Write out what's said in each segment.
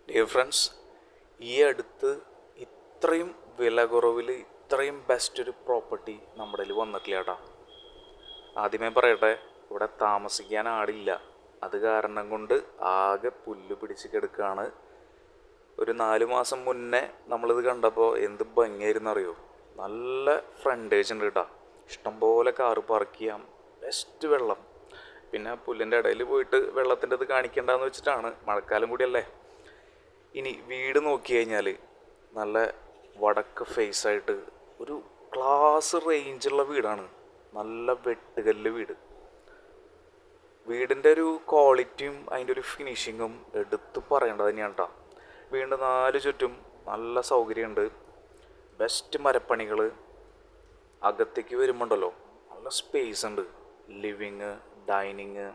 Dear friends, ഈ അടുത്ത് ഇത്രയും വില കുറവിൽ ഇത്രയും ബെസ്റ്റ് ഒരു പ്രോപ്പർട്ടി നമ്മുടെ കയ്യിൽ വന്നിട്ടില്ല കേട്ടോ. ആദ്യമേ പറയട്ടെ, ഇവിടെ താമസിക്കാൻ ആളില്ല. അത് കാരണം കൊണ്ട് ആകെ പുല്ല് പിടിച്ച് കിടക്കുകയാണ്. ഒരു 4 മാസം മുന്നേ നമ്മളിത് കണ്ടപ്പോൾ എന്ത് ഭംഗിയായിരുന്നു അറിയോ. നല്ല ഫ്രണ്ടേജ് ഉണ്ട് കേട്ടോ. ഇഷ്ടംപോലെ കാറ് പാർക്ക് ചെയ്യാം, ബെസ്റ്റ് വെള്ളം. പിന്നെ പുല്ലിൻ്റെ ഇടയിൽ പോയിട്ട് വെള്ളത്തിൻ്റെ ഇത് കാണിക്കേണ്ടെന്ന് വെച്ചിട്ടാണ്, മഴക്കാലം കൂടിയല്ലേ. ഇനി വീട് നോക്കി കഴിഞ്ഞാൽ നല്ല വടക്ക് ഫേസായിട്ട് ഒരു ക്ലാസ് റേഞ്ചുള്ള വീടാണ്. നല്ല വെട്ടുകല്ല് വീട്. വീടിൻ്റെ ഒരു ക്വാളിറ്റിയും അതിൻ്റെ ഒരു ഫിനിഷിങ്ങും എടുത്ത് പറയേണ്ടത് തന്നെയാണ് കേട്ടോ. വീടിൻ്റെ 4 ചുറ്റും നല്ല സൗകര്യമുണ്ട്. ബെസ്റ്റ് മരപ്പണികൾ. അകത്തേക്ക് വരുമ്പോണ്ടല്ലോ നല്ല സ്പേസ് ഉണ്ട്. ലിവിങ്, ഡൈനിങ്,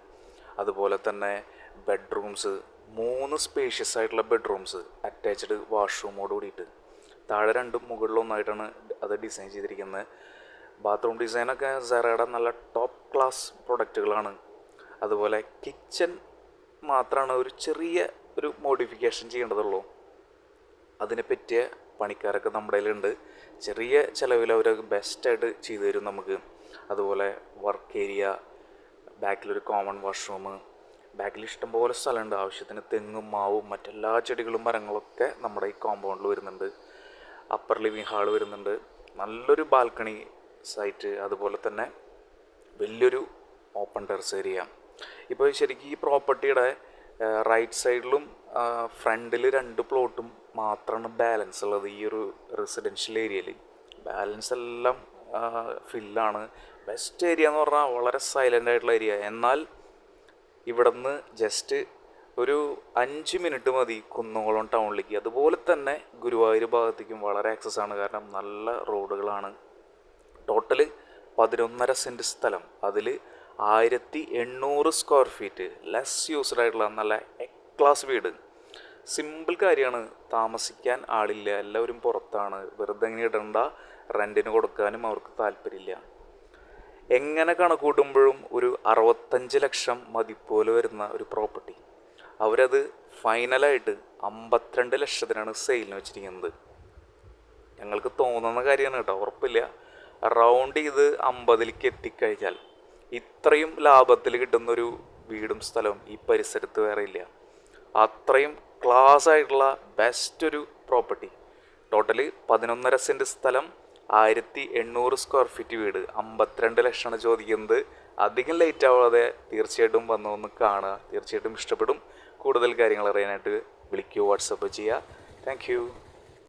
അതുപോലെ തന്നെ ബെഡ്റൂംസ്. 3 സ്പേഷ്യസ് ആയിട്ടുള്ള ബെഡ്റൂംസ്, അറ്റാച്ച്ഡ് വാഷ്റൂമോട് കൂടിയിട്ട്. താഴെ 2 മുകളിലൊന്നായിട്ടാണ് അത് ഡിസൈൻ ചെയ്തിരിക്കുന്നത്. ബാത്റൂം ഡിസൈനൊക്കെ സെറയുടെ നല്ല ടോപ്പ് ക്ലാസ് പ്രൊഡക്റ്റുകളാണ്. അതുപോലെ കിച്ചൺ മാത്രമാണ് ഒരു ചെറിയ ഒരു മോഡിഫിക്കേഷൻ ചെയ്യേണ്ടതുള്ളൂ. അതിനെ പറ്റിയ പണിക്കാരൊക്കെ നമ്മുടെ കയ്യിലുണ്ട്. ചെറിയ ചിലവിൽ അവർ ബെസ്റ്റായിട്ട് ചെയ്തു തരും നമുക്ക്. അതുപോലെ വർക്ക് ഏരിയ, ബാക്കിലൊരു കോമൺ വാഷ്റൂം, ബാക്കിൽ ഇഷ്ടംപോലെ സ്ഥലമുണ്ട്. ആവശ്യത്തിന് തെങ്ങും മാവും മറ്റെല്ലാ ചെടികളും മരങ്ങളൊക്കെ നമ്മുടെ ഈ കോമ്പൗണ്ടിൽ വരുന്നുണ്ട്. അപ്പർ ലിവിങ് ഹാൾ വരുന്നുണ്ട്. നല്ലൊരു ബാൽക്കണി സൈറ്റ്, അതുപോലെ തന്നെ വലിയൊരു ഓപ്പൺ ടെറസ് ഏരിയ. ഇപ്പോൾ ശരിക്കും ഈ പ്രോപ്പർട്ടിയുടെ റൈറ്റ് സൈഡിലും ഫ്രണ്ടിൽ 2 പ്ലോട്ടും മാത്രമാണ് ബാലൻസ് ഉള്ളത്. ഈ ഒരു റെസിഡൻഷ്യൽ ഏരിയയിൽ ബാലൻസ് എല്ലാം ഫില്ലാണ്. ബെസ്റ്റ് ഏരിയ എന്ന് പറഞ്ഞാൽ വളരെ സൈലൻ്റ് ആയിട്ടുള്ള ഏരിയ. എന്നാൽ ഇവിടെ നിന്ന് ജസ്റ്റ് ഒരു 5 മിനിറ്റ് മതി കുന്നംകുളം ടൗണിലേക്ക്. അതുപോലെ തന്നെ ഗുരുവായൂർ ഭാഗത്തേക്കും വളരെ ആക്സസ് ആണ്, കാരണം നല്ല റോഡുകളാണ്. ടോട്ടൽ 11.5 സെൻറ്റ് സ്ഥലം, അതിൽ 1800 സ്ക്വയർ ഫീറ്റ്, ലെസ് യൂസ്ഡ് ആയിട്ടുള്ള നല്ല ക്ലാസ് വീട്. സിമ്പിൾ കാര്യമാണ്. താമസിക്കാൻ ആളില്ല, എല്ലാവരും പുറത്താണ്. വെറുതെ ഇങ്ങനെ ഇടണ്ട, റെൻറ്റിന് കൊടുക്കാനും അവർക്ക് താല്പര്യമില്ല. എങ്ങനെ കണക്കൂട്ടുമ്പോഴും ഒരു 65 ലക്ഷം മതിപ്പോലെ വരുന്ന ഒരു പ്രോപ്പർട്ടി. അവരത് ഫൈനലായിട്ട് 52 ലക്ഷത്തിനാണ് സെയിലിന് വെച്ചിരിക്കുന്നത്. ഞങ്ങൾക്ക് തോന്നുന്ന കാര്യമാണ് കേട്ടോ, ഉറപ്പില്ല. റൗണ്ട് ചെയ്ത് 50ലേക്ക് എത്തിക്കഴിഞ്ഞാൽ ഇത്രയും ലാഭത്തിൽ കിട്ടുന്നൊരു വീടും സ്ഥലവും ഈ പരിസരത്ത് വേറെ ഇല്ല. അത്രയും ക്ലാസ് ആയിട്ടുള്ള ബെസ്റ്റ് ഒരു പ്രോപ്പർട്ടി. ടോട്ടൽ 11.5 സെൻറ്റ് സ്ഥലം, 1800 സ്ക്വയർ ഫീറ്റ് വീട്, 52 ലക്ഷമാണ് ചോദിക്കുന്നത്. അധികം ലേറ്റ് ആവാതെ തീർച്ചയായിട്ടും വന്ന് കാണുക. തീർച്ചയായിട്ടും ഇഷ്ടപ്പെടും. കൂടുതൽ കാര്യങ്ങൾ അറിയാനായിട്ട് വിളിക്കുകയോ വാട്സപ്പ് ചെയ്യുക. താങ്ക്